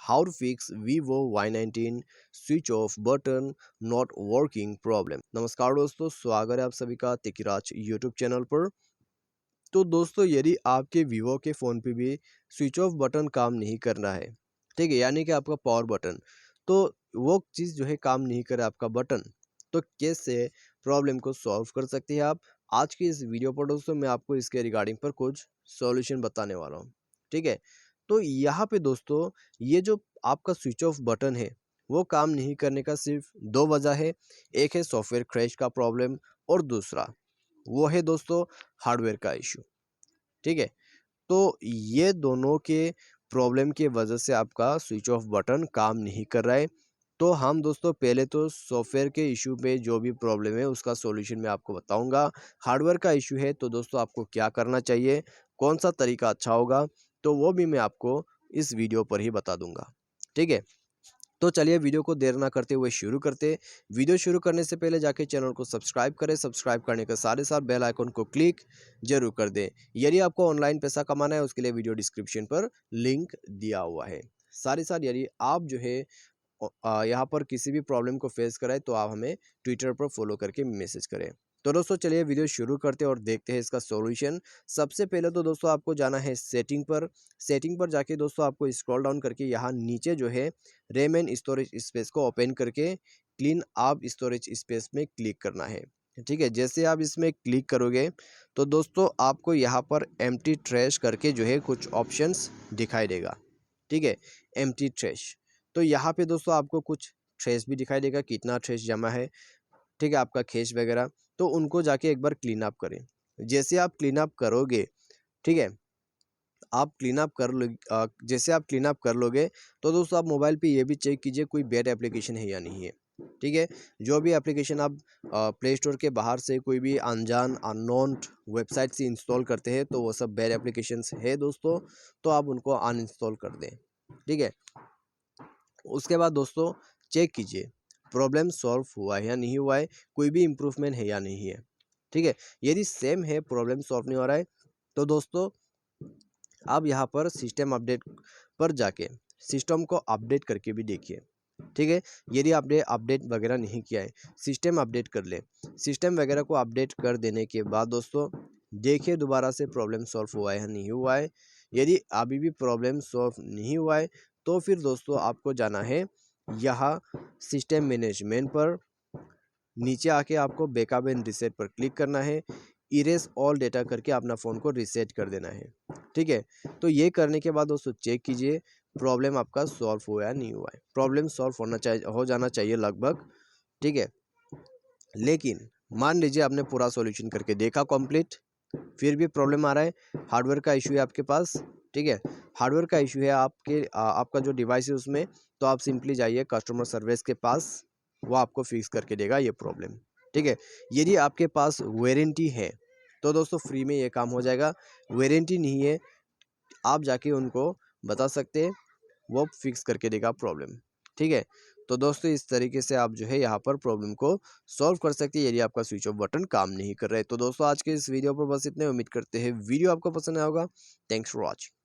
How to fix Vivo Y19 switch off button not working problem. नमस्कार दोस्तों, स्वागत है आप सभी का तिकिराज यूट्यूब चैनल पर। तो दोस्तों, यदि आपके Vivo के फ़ोन पे भी स्विच ऑफ बटन काम नहीं कर रहा है, ठीक है, यानी कि आपका पावर बटन, तो वो चीज़ जो है काम नहीं कर रहा आपका बटन, तो कैसे प्रॉब्लम को सॉल्व कर सकते हैं आप। आज की इस वीडियो पर दोस्तों मैं आपको इसके रिगार्डिंग पर कुछ सॉल्यूशन बताने वाला हूँ, ठीक है। तो यहाँ पे दोस्तों, ये जो आपका स्विच ऑफ बटन है वो काम नहीं करने का सिर्फ दो वजह है। एक है सॉफ्टवेयर क्रैश का प्रॉब्लम और दूसरा वो है दोस्तों हार्डवेयर का इशू, ठीक है। तो ये दोनों के प्रॉब्लम की वजह से आपका स्विच ऑफ बटन काम नहीं कर रहा है। तो हम दोस्तों पहले तो सॉफ्टवेयर के इशू पे जो भी प्रॉब्लम है उसका सॉल्यूशन मैं आपको बताऊंगा। हार्डवेयर का इशू है तो दोस्तों आपको क्या करना चाहिए, कौन सा तरीका अच्छा होगा, तो वो भी मैं आपको इस वीडियो पर ही बता दूंगा, ठीक है। तो चलिए वीडियो को देर ना करते हुए शुरू करते। वीडियो शुरू करने से पहले जाके चैनल को सब्सक्राइब करें, सब्सक्राइब करने के साथ ही साथ बेल आइकन को क्लिक जरूर कर दें। यदि आपको ऑनलाइन पैसा कमाना है उसके लिए वीडियो डिस्क्रिप्शन पर लिंक दिया हुआ है। साथ ही साथ यदि आप जो है यहाँ पर किसी भी प्रॉब्लम को फेस कराए तो आप हमें ट्विटर पर फॉलो करके मैसेज करें। तो दोस्तों चलिए वीडियो शुरू करते हैं और देखते हैं इसका सॉल्यूशन। सबसे पहले तो दोस्तों आपको जाना है सेटिंग पर जाके दोस्तों आपको स्क्रॉल डाउन करके यहाँ नीचे जो है रैम एंड स्टोरेज स्पेस को ओपन करके क्लीन आप स्टोरेज स्पेस में क्लिक करना है, ठीक है। जैसे आप इसमें क्लिक करोगे तो दोस्तों आपको यहाँ पर एम्प्टी ट्रैश करके जो है कुछ ऑप्शंस दिखाई देगा, ठीक है, एम्प्टी ट्रैश। तो यहाँ पे दोस्तों आपको कुछ ट्रेस भी दिखाई देगा, कितना ट्रेस जमा है, ठीक है, आपका खेच वगैरह। तो उनको जाके एक बार क्लीन अप करें। जैसे आप क्लीन अप करोगे, ठीक है, आप क्लीन अप कर लो जैसे आप क्लीन अप कर लोगे तो दोस्तों आप मोबाइल पे ये भी चेक कीजिए कोई बैड एप्लीकेशन है या नहीं है, ठीक है। जो भी एप्लीकेशन आप प्ले स्टोर के बाहर से कोई भी अनजान अननोन वेबसाइट से इंस्टॉल करते हैं तो वो सब बैड एप्लीकेशंस है दोस्तों, तो आप उनको अनइंस्टॉल कर दें, ठीक है। उसके बाद दोस्तों चेक कीजिए प्रॉब्लम सॉल्व हुआ है या नहीं हुआ है, कोई भी इम्प्रूवमेंट है या नहीं है, ठीक है। यदि सेम है, प्रॉब्लम सॉल्व नहीं हो रहा है, तो दोस्तों आप यहाँ पर सिस्टम अपडेट पर जाके सिस्टम को अपडेट करके भी देखिए, ठीक है। यदि आपने अपडेट वगैरह नहीं किया है, सिस्टम अपडेट कर ले। सिस्टम वगैरह को अपडेट कर देने के बाद दोस्तों देखिए दोबारा से प्रॉब्लम सॉल्व हुआ है या नहीं हुआ है। यदि अभी भी प्रॉब्लम सॉल्व नहीं हुआ है तो फिर दोस्तों आपको जाना है यहाँ सिस्टम मैनेजमेंट पर, नीचे आके आपको बैकअप एंड रीसेट पर क्लिक करना है। इरेज ऑल डेटा करके अपना फ़ोन को रीसेट कर देना है, ठीक है। तो ये करने के बाद दोस्तों चेक कीजिए प्रॉब्लम आपका सॉल्व हुआ या नहीं हुआ है। प्रॉब्लम सॉल्व हो जाना चाहिए लगभग, ठीक है। लेकिन मान लीजिए आपने पूरा सॉल्यूशन करके देखा कंप्लीट, फिर भी प्रॉब्लम आ रहा है, हार्डवेयर का इशू है आपके पास, ठीक है। हार्डवेयर का इशू है आपका जो डिवाइस है उसमें, तो आप सिंपली जाइए कस्टमर सर्विस के पास, वो आपको फिक्स करके देगा ये प्रॉब्लम, ठीक है। यदि आपके पास वारंटी है तो दोस्तों फ्री में ये काम हो जाएगा। वारंटी नहीं है, आप जाके उनको बता सकते हैं, वो फिक्स करके देगा प्रॉब्लम, ठीक है। तो दोस्तों इस तरीके से आप जो है यहाँ पर प्रॉब्लम को सॉल्व कर सकते हैं यदि आपका स्विच ऑफ बटन काम नहीं कर रहा है। तो दोस्तों आज के इस वीडियो पर बस इतने, उम्मीद करते हैं वीडियो आपको पसंद आया होगा। Thanks for watching.